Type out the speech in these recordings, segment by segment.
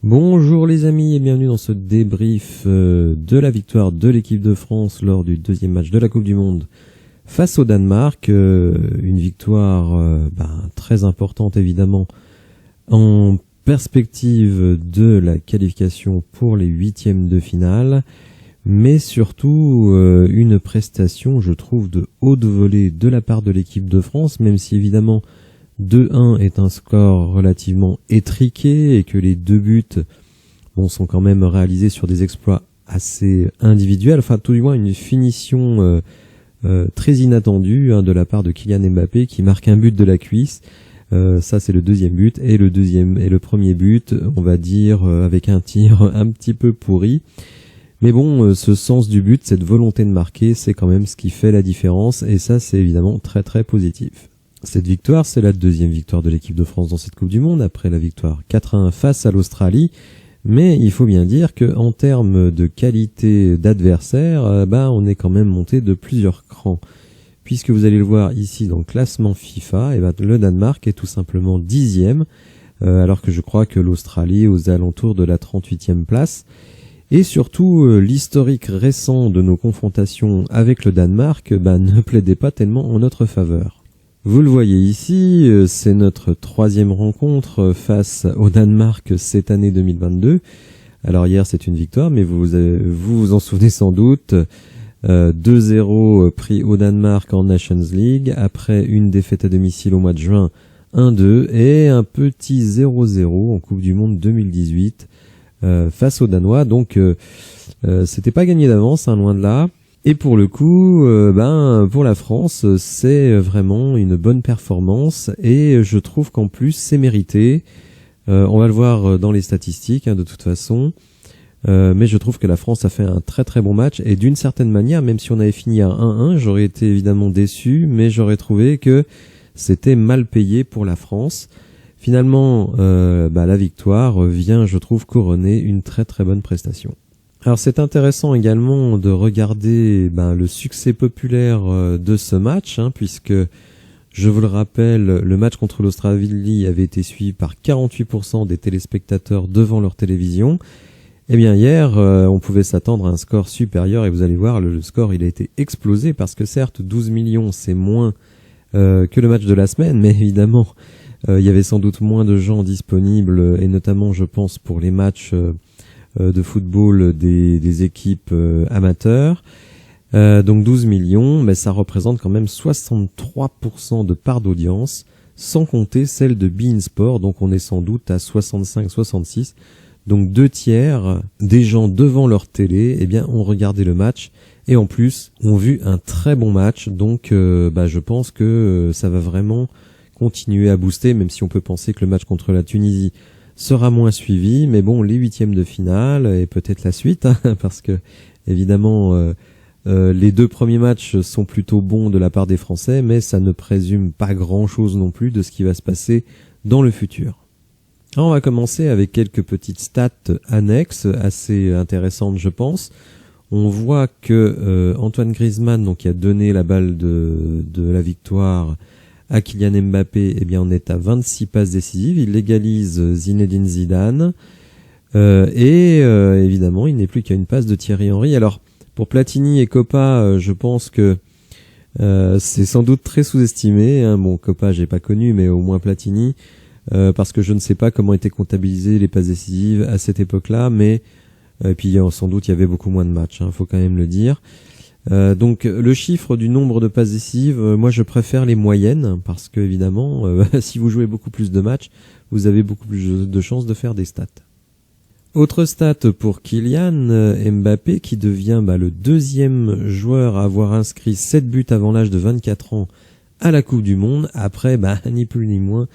Bonjour les amis et bienvenue dans ce débrief de la victoire de l'équipe de France lors du deuxième match de la Coupe du Monde face au Danemark. Une victoire très importante évidemment en perspective de la qualification pour les huitièmes de finale, mais surtout une prestation, je trouve, de haute volée de la part de l'équipe de France, même si évidemment 2-1 est un score relativement étriqué et que les deux buts sont quand même réalisés sur des exploits assez individuels, enfin tout du moins une finition très inattendue de la part de Kylian Mbappé qui marque un but de la cuisse. Ça c'est le deuxième but, et le premier but, on va dire avec un tir un petit peu pourri. Mais bon, ce sens du but, cette volonté de marquer, c'est quand même ce qui fait la différence, et ça c'est évidemment très très positif. Cette victoire, c'est la deuxième victoire de l'équipe de France dans cette Coupe du Monde, après la victoire 4-1 face à l'Australie. Mais il faut bien dire que en termes de qualité d'adversaire, on est quand même monté de plusieurs crans. Puisque vous allez le voir ici dans le classement FIFA, le Danemark est tout simplement 10e, alors que je crois que l'Australie est aux alentours de la 38e place. Et surtout, l'historique récent de nos confrontations avec le Danemark ne plaidait pas tellement en notre faveur. Vous le voyez ici, c'est notre troisième rencontre face au Danemark cette année 2022. Alors hier c'est une victoire, mais vous vous en souvenez sans doute, 2-0 pris au Danemark en Nations League, après une défaite à domicile au mois de juin 1-2, et un petit 0-0 en Coupe du Monde 2018 face aux Danois. Donc c'était pas gagné d'avance, loin de là. Et pour le coup, pour la France, c'est vraiment une bonne performance, et je trouve qu'en plus c'est mérité. On va le voir dans les statistiques de toute façon, mais je trouve que la France a fait un très très bon match, et d'une certaine manière, même si on avait fini à 1-1, j'aurais été évidemment déçu, mais j'aurais trouvé que c'était mal payé pour la France. Finalement, la victoire vient, je trouve, couronner une très très bonne prestation. Alors c'est intéressant également de regarder le succès populaire de ce match, puisque, je vous le rappelle, le match contre l'Australie avait été suivi par 48% des téléspectateurs devant leur télévision. Eh bien hier, on pouvait s'attendre à un score supérieur, et vous allez voir, le score il a été explosé, parce que certes 12 millions c'est moins que le match de la semaine, mais évidemment il y avait sans doute moins de gens disponibles, et notamment je pense pour les matchs de football des équipes amateurs. Donc 12 millions, mais ça représente quand même 63% de part d'audience, sans compter celle de beIN Sport, donc on est sans doute à 65-66. Donc 2/3 des gens devant leur télé ont regardé le match, et en plus ont vu un très bon match. Donc je pense que ça va vraiment continuer à booster, même si on peut penser que le match contre la Tunisie sera moins suivi, mais bon, les huitièmes de finale et peut-être la suite, parce que évidemment les deux premiers matchs sont plutôt bons de la part des Français, mais ça ne présume pas grand-chose non plus de ce qui va se passer dans le futur. Alors, on va commencer avec quelques petites stats annexes assez intéressantes, je pense. On voit que Antoine Griezmann, donc qui a donné la balle de la victoire à Kylian Mbappé, on est à 26 passes décisives. Il légalise Zinedine Zidane. Évidemment, il n'est plus qu'à une passe de Thierry Henry. Alors, pour Platini et Kopa, je pense que c'est sans doute très sous-estimé. Kopa, j'ai pas connu, mais au moins Platini, parce que je ne sais pas comment étaient comptabilisées les passes décisives à cette époque-là, mais et puis sans doute il y avait beaucoup moins de matchs, faut quand même le dire. Donc le chiffre du nombre de passes décisives, moi je préfère les moyennes, parce que évidemment si vous jouez beaucoup plus de matchs, vous avez beaucoup plus de chances de faire des stats. Autre stat pour Kylian Mbappé, qui devient le deuxième joueur à avoir inscrit 7 buts avant l'âge de 24 ans à la Coupe du Monde, après ni plus ni moins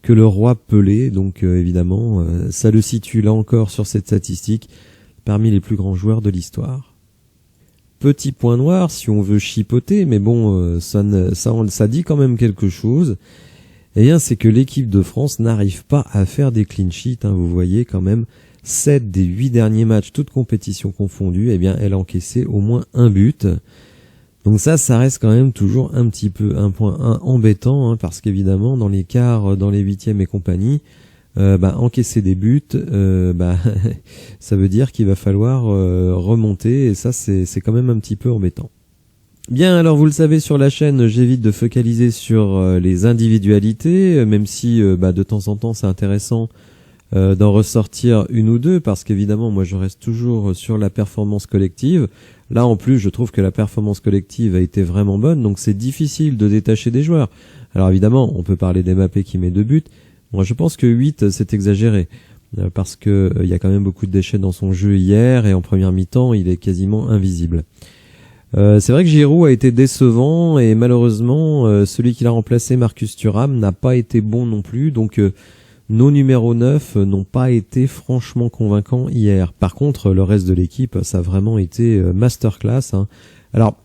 que le roi Pelé. Donc évidemment ça le situe là encore sur cette statistique parmi les plus grands joueurs de l'histoire. Petit point noir, si on veut chipoter, mais bon, ça dit quand même quelque chose. C'est que l'équipe de France n'arrive pas à faire des clean sheets. Vous voyez quand même, 7 des 8 derniers matchs, toutes compétitions confondues, elle a encaissé au moins un but. Donc ça reste quand même toujours un petit peu un point embêtant, parce qu'évidemment, dans les quarts, dans les huitièmes et compagnie, encaisser des buts, ça veut dire qu'il va falloir remonter, et ça c'est quand même un petit peu embêtant. Bien, alors vous le savez, sur la chaîne, j'évite de focaliser sur les individualités, même si de temps en temps c'est intéressant d'en ressortir une ou deux, parce qu'évidemment moi je reste toujours sur la performance collective. Là en plus je trouve que la performance collective a été vraiment bonne, donc c'est difficile de détacher des joueurs. Alors évidemment on peut parler d'Mbappé qui met 2 buts, moi je pense que 8 c'est exagéré, parce que il y a quand même beaucoup de déchets dans son jeu hier, et en première mi-temps il est quasiment invisible. C'est vrai que Giroud a été décevant, et malheureusement celui qui l'a remplacé, Marcus Thuram, n'a pas été bon non plus, donc nos numéros 9 n'ont pas été franchement convaincants hier. Par contre, le reste de l'équipe, ça a vraiment été masterclass, hein. Alors,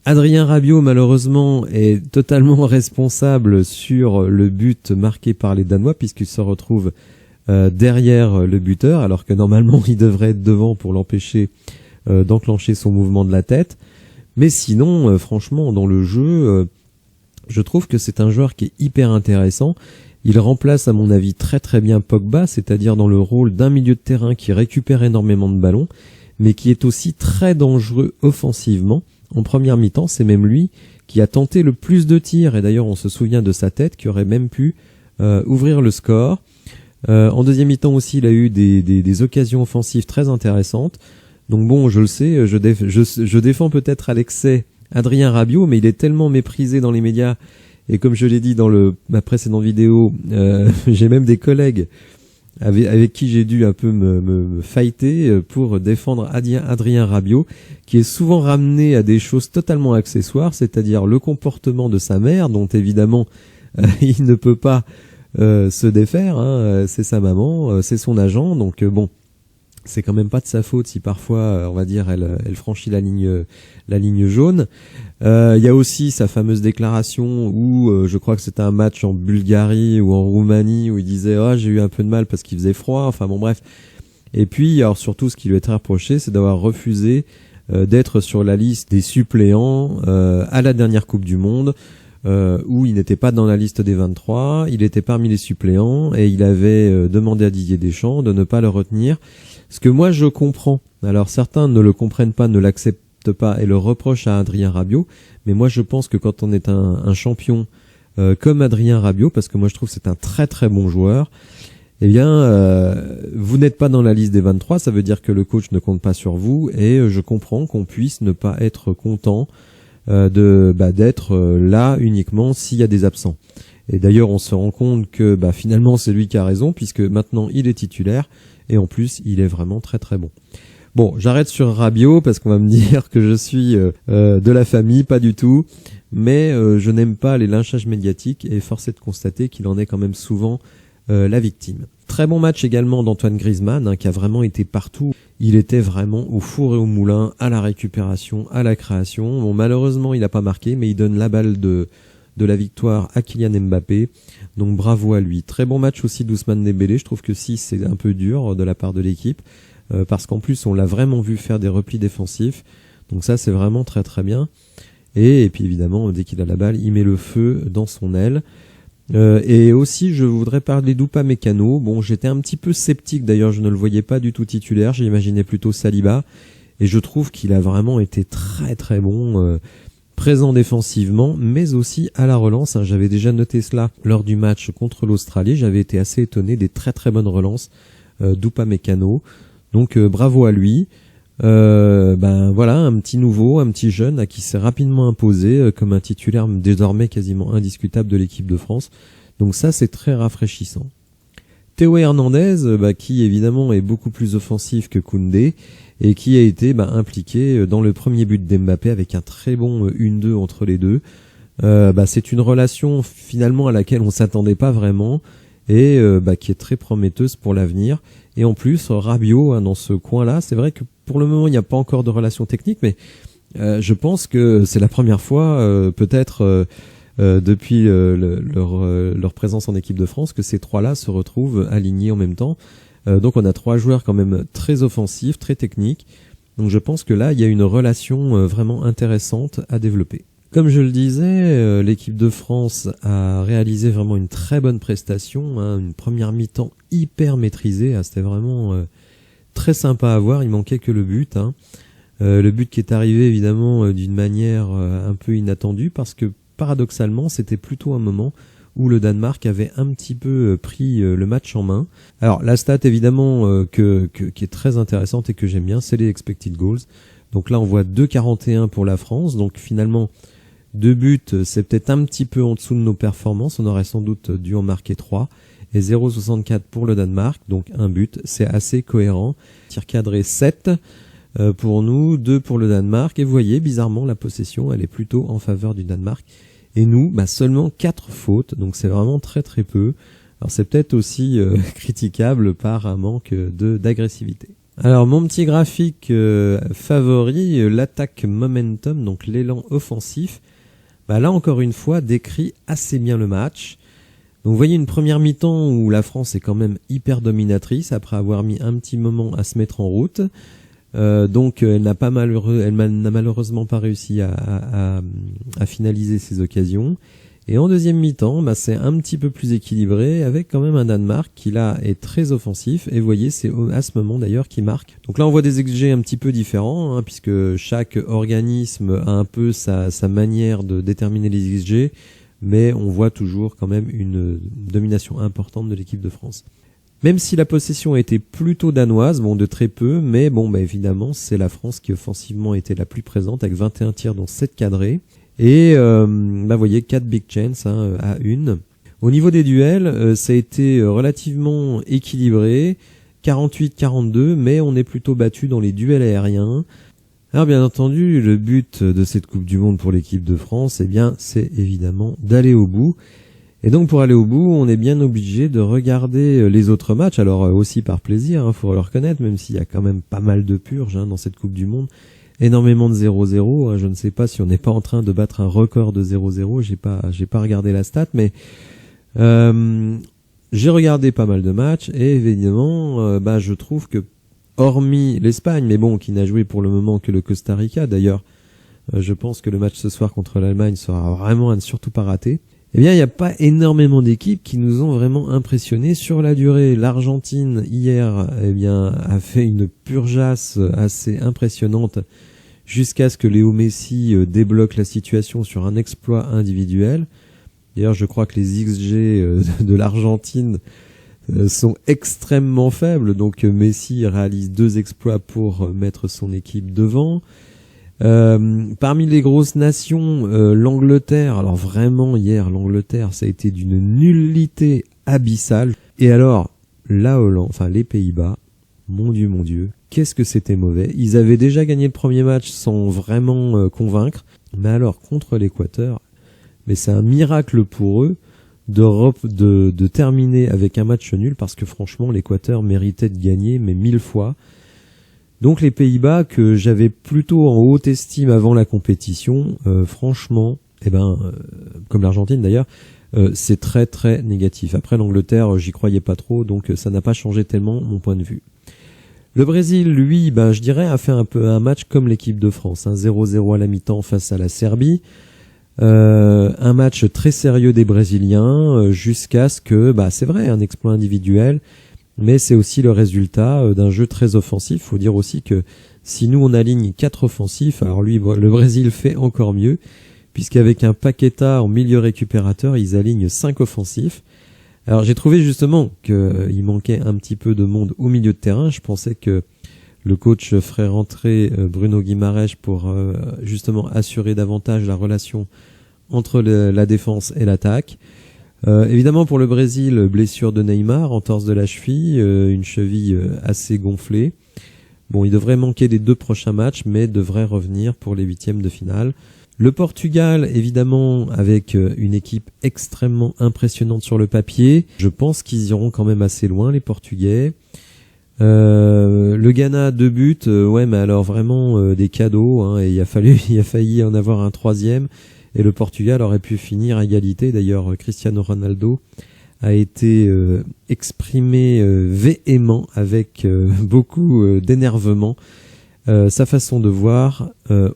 Adrien Rabiot, malheureusement, est totalement responsable sur le but marqué par les Danois, puisqu'il se retrouve derrière le buteur, alors que normalement, il devrait être devant pour l'empêcher d'enclencher son mouvement de la tête. Mais sinon, franchement, dans le jeu, je trouve que c'est un joueur qui est hyper intéressant. Il remplace à mon avis très très bien Pogba, c'est-à-dire dans le rôle d'un milieu de terrain qui récupère énormément de ballons, mais qui est aussi très dangereux offensivement. En première mi-temps, c'est même lui qui a tenté le plus de tirs, et d'ailleurs on se souvient de sa tête qui aurait même pu ouvrir le score. En deuxième mi-temps aussi, il a eu des occasions offensives très intéressantes. Donc bon, je le sais, je défends peut-être à l'excès Adrien Rabiot, mais il est tellement méprisé dans les médias. Et comme je l'ai dit dans ma précédente vidéo, j'ai même des collègues avec qui j'ai dû un peu me fighter pour défendre Adrien Rabiot, qui est souvent ramené à des choses totalement accessoires, c'est-à-dire le comportement de sa mère, dont évidemment il ne peut pas se défaire, hein, c'est sa maman, c'est son agent, donc bon, c'est quand même pas de sa faute si parfois, on va dire, elle franchit la ligne jaune. Il y a aussi sa fameuse déclaration où je crois que c'était un match en Bulgarie ou en Roumanie où il disait j'ai eu un peu de mal parce qu'il faisait froid, enfin bon bref. Et puis alors surtout ce qui lui est très reproché, c'est d'avoir refusé d'être sur la liste des suppléants à la dernière Coupe du Monde, où il n'était pas dans la liste des 23, il était parmi les suppléants, et il avait demandé à Didier Deschamps de ne pas le retenir. Ce que moi je comprends, alors certains ne le comprennent pas, ne l'acceptent pas et le reprochent à Adrien Rabiot, mais moi je pense que quand on est un champion comme Adrien Rabiot, parce que moi je trouve que c'est un très très bon joueur, eh bien vous n'êtes pas dans la liste des 23, ça veut dire que le coach ne compte pas sur vous, et je comprends qu'on puisse ne pas être content d'être là uniquement s'il y a des absents. Et d'ailleurs on se rend compte que finalement c'est lui qui a raison, puisque maintenant il est titulaire, et en plus il est vraiment très très bon. Bon, j'arrête sur Rabiot parce qu'on va me dire que je suis de la famille, pas du tout, mais je n'aime pas les lynchages médiatiques, et force est de constater qu'il en est quand même souvent la victime. Très bon match également d'Antoine Griezmann, qui a vraiment été partout. Il était vraiment au four et au moulin, à la récupération, à la création. Bon, malheureusement il n'a pas marqué, mais il donne la balle de la victoire à Kylian Mbappé, donc bravo à lui. Très bon match aussi d'Ousmane Dembélé, je trouve que 6 c'est un peu dur de la part de l'équipe, parce qu'en plus on l'a vraiment vu faire des replis défensifs, donc ça c'est vraiment très très bien, et puis évidemment dès qu'il a la balle il met le feu dans son aile. Et aussi je voudrais parler d'Upamecano. Bon, j'étais un petit peu sceptique, d'ailleurs je ne le voyais pas du tout titulaire, j'imaginais plutôt Saliba, et je trouve qu'il a vraiment été très très bon, présent défensivement, mais aussi à la relance. J'avais déjà noté cela lors du match contre l'Australie. J'avais été assez étonné des très très bonnes relances d'Upamecano. Donc bravo à lui. Voilà, un petit nouveau, un petit jeune à qui s'est rapidement imposé comme un titulaire désormais quasiment indiscutable de l'équipe de France. Donc ça, c'est très rafraîchissant. Théo Hernandez, qui évidemment est beaucoup plus offensif que Koundé, et qui a été impliqué dans le premier but d'Mbappé avec un très bon 1-2 entre les deux. C'est une relation finalement à laquelle on s'attendait pas vraiment, et qui est très prometteuse pour l'avenir. Et en plus, Rabiot, dans ce coin-là, c'est vrai que pour le moment il n'y a pas encore de relation technique, mais je pense que c'est la première fois, peut-être depuis leur présence en équipe de France, que ces trois-là se retrouvent alignés en même temps. Donc on a 3 joueurs quand même très offensifs, très techniques. Donc je pense que là, il y a une relation vraiment intéressante à développer. Comme je le disais, l'équipe de France a réalisé vraiment une très bonne prestation, hein, une première mi-temps hyper maîtrisée, hein, c'était vraiment très sympa à voir, il manquait que le but. Hein. Le but qui est arrivé évidemment d'une manière un peu inattendue parce que paradoxalement c'était plutôt un moment où le Danemark avait un petit peu pris le match en main. Alors la stat évidemment qui est très intéressante et que j'aime bien, c'est les expected goals. Donc là on voit 2,41 pour la France, donc finalement 2 buts, c'est peut-être un petit peu en dessous de nos performances, on aurait sans doute dû en marquer 3. Et 0,64 pour le Danemark, donc un but, c'est assez cohérent. Tir cadré 7 pour nous, 2 pour le Danemark. Et vous voyez, bizarrement, la possession, elle est plutôt en faveur du Danemark. Et nous, seulement 4 fautes, donc c'est vraiment très très peu. Alors c'est peut-être aussi critiquable par un manque d'agressivité. Alors mon petit graphique favori, l'attaque momentum, donc l'élan offensif, là encore une fois décrit assez bien le match. Donc vous voyez une première mi-temps où la France est quand même hyper dominatrice après avoir mis un petit moment à se mettre en route. Donc elle n'a malheureusement pas réussi à finaliser ses occasions. Et en deuxième mi-temps, c'est un petit peu plus équilibré avec quand même un Danemark qui là est très offensif. Et vous voyez, c'est à ce moment d'ailleurs qu'il marque. Donc là on voit des XG un petit peu différents, hein, puisque chaque organisme a un peu sa manière de déterminer les XG. Mais on voit toujours quand même une domination importante de l'équipe de France. Même si la possession a été plutôt danoise, de très peu, mais évidemment c'est la France qui offensivement était la plus présente avec 21 tirs dont 7 cadrés. Et vous voyez 4 big chances à une. Au niveau des duels, ça a été relativement équilibré, 48-42, mais on est plutôt battu dans les duels aériens. Alors bien entendu, le but de cette Coupe du Monde pour l'équipe de France, c'est évidemment d'aller au bout. Et donc pour aller au bout, on est bien obligé de regarder les autres matchs, alors aussi par plaisir, faut le reconnaître, même s'il y a quand même pas mal de purges dans cette Coupe du Monde. Énormément de 0-0, je ne sais pas si on n'est pas en train de battre un record de 0-0, j'ai pas regardé la stat, mais j'ai regardé pas mal de matchs et évidemment je trouve que hormis l'Espagne, mais qui n'a joué pour le moment que le Costa Rica, d'ailleurs je pense que le match ce soir contre l'Allemagne sera vraiment à ne surtout pas rater, il n'y a pas énormément d'équipes qui nous ont vraiment impressionnés sur la durée. L'Argentine hier a fait une purgeasse assez impressionnante jusqu'à ce que Léo Messi débloque la situation sur un exploit individuel. D'ailleurs, je crois que les XG de l'Argentine sont extrêmement faibles, donc Messi réalise 2 exploits pour mettre son équipe devant. Parmi les grosses nations, l'Angleterre, alors vraiment hier l'Angleterre ça a été d'une nullité abyssale. Et alors la Hollande, les Pays-Bas, mon Dieu, qu'est-ce que c'était mauvais. Ils avaient déjà gagné le premier match sans vraiment convaincre, mais alors contre l'Équateur, mais c'est un miracle pour eux de terminer avec un match nul parce que franchement l'Équateur méritait de gagner mais 1000 fois. Donc les Pays-Bas que j'avais plutôt en haute estime avant la compétition, franchement, comme l'Argentine d'ailleurs, c'est très très négatif. Après l'Angleterre, j'y croyais pas trop, donc ça n'a pas changé tellement mon point de vue. Le Brésil, lui, je dirais, a fait un peu un match comme l'équipe de France, 0-0 à la mi-temps face à la Serbie. Un match très sérieux des Brésiliens, jusqu'à ce que, c'est vrai, un exploit individuel, mais c'est aussi le résultat d'un jeu très offensif. Faut dire aussi que si nous on aligne 4 offensifs, alors lui, le Brésil fait encore mieux, puisqu'avec un Paqueta en milieu récupérateur, ils alignent 5 offensifs. Alors j'ai trouvé justement qu'il manquait un petit peu de monde au milieu de terrain. Je pensais que le coach ferait rentrer Bruno Guimaraes pour justement assurer davantage la relation entre la défense et l'attaque. Évidemment pour le Brésil, blessure de Neymar, entorse de la cheville, une cheville assez gonflée. Bon, il devrait manquer les 2 prochains matchs, mais devrait revenir pour les 8e de finale. Le Portugal, évidemment, avec une équipe extrêmement impressionnante sur le papier. Je pense qu'ils iront quand même assez loin, les Portugais. Le Ghana, 2 buts, mais alors vraiment des cadeaux, et il a failli en avoir un 3e. Et le Portugal aurait pu finir à égalité. D'ailleurs, Cristiano Ronaldo a été exprimé véhément avec beaucoup d'énervement sa façon de voir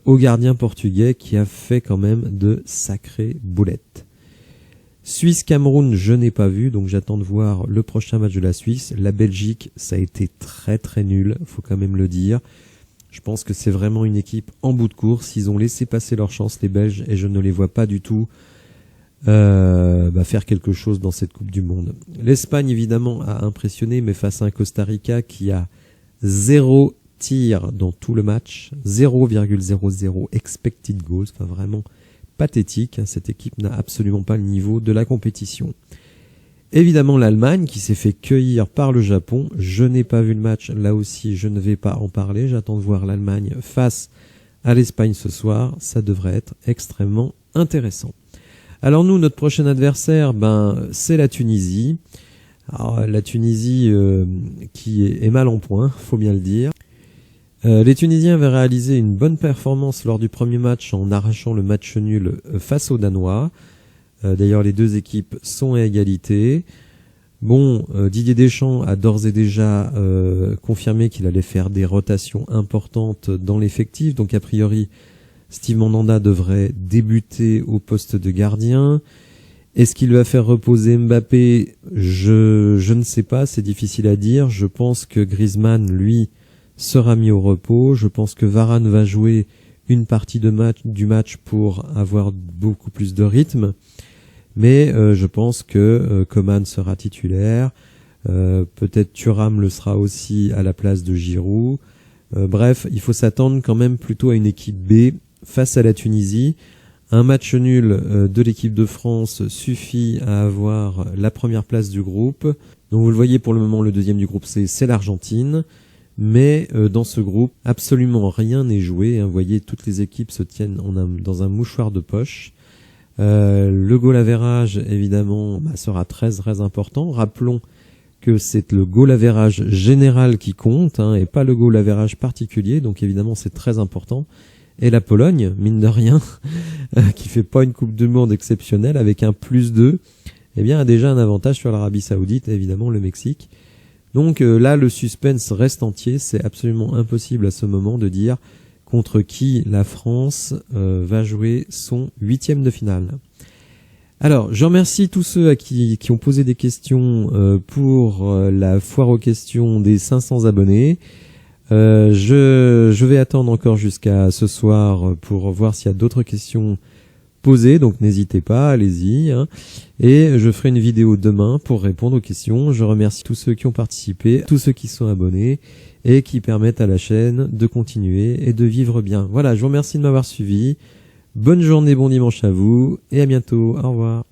au gardien portugais qui a fait quand même de sacrées boulettes. Suisse-Cameroun, je n'ai pas vu, donc j'attends de voir le prochain match de la Suisse. La Belgique, ça a été très très nul, faut quand même le dire. Je pense que c'est vraiment une équipe en bout de course. Ils ont laissé passer leur chance, les Belges, et je ne les vois pas du tout faire quelque chose dans cette Coupe du Monde. L'Espagne, évidemment, a impressionné, mais face à un Costa Rica qui a 0 tir dans tout le match, 0,00 expected goals, enfin vraiment pathétique. Cette équipe n'a absolument pas le niveau de la compétition. Évidemment l'Allemagne qui s'est fait cueillir par le Japon. Je n'ai pas vu le match, là aussi je ne vais pas en parler. J'attends de voir l'Allemagne face à l'Espagne ce soir. Ça devrait être extrêmement intéressant. Alors nous, notre prochain adversaire, c'est la Tunisie. Alors, la Tunisie qui est mal en point, faut bien le dire. Les Tunisiens avaient réalisé une bonne performance lors du premier match en arrachant le match nul face aux Danois. D'ailleurs, les deux équipes sont à égalité. Didier Deschamps a d'ores et déjà confirmé qu'il allait faire des rotations importantes dans l'effectif. Donc, a priori, Steve Mandanda devrait débuter au poste de gardien. Est-ce qu'il va faire reposer Mbappé ? Je ne sais pas, c'est difficile à dire. Je pense que Griezmann, lui, sera mis au repos. Je pense que Varane va jouer une partie du match pour avoir beaucoup plus de rythme. Mais je pense que Coman sera titulaire. Peut-être Thuram le sera aussi à la place de Giroud. Bref, il faut s'attendre quand même plutôt à une équipe B face à la Tunisie. Un match nul de l'équipe de France suffit à avoir la première place du groupe. Donc vous le voyez, pour le moment, le deuxième du groupe C, c'est l'Argentine. Mais dans ce groupe, absolument rien n'est joué. Vous voyez, toutes les équipes se tiennent dans un mouchoir de poche. Le goal average, évidemment, sera très très important. Rappelons que c'est le goal average général qui compte, et pas le goal average particulier. Donc évidemment, c'est très important. Et la Pologne, mine de rien, qui fait pas une Coupe du Monde exceptionnelle, avec un +2, a déjà un avantage sur l'Arabie Saoudite et évidemment le Mexique. Donc là, le suspense reste entier. C'est absolument impossible à ce moment de dire contre qui la France va jouer son 8e de finale. Alors, je remercie tous ceux qui ont posé des questions pour la foire aux questions des 500 abonnés. Je vais attendre encore jusqu'à ce soir pour voir s'il y a d'autres questions posées, donc n'hésitez pas, allez-y. Et je ferai une vidéo demain pour répondre aux questions. Je remercie tous ceux qui ont participé, tous ceux qui sont abonnés et qui permettent à la chaîne de continuer et de vivre bien. Voilà, je vous remercie de m'avoir suivi. Bonne journée, bon dimanche à vous et à bientôt. Au revoir.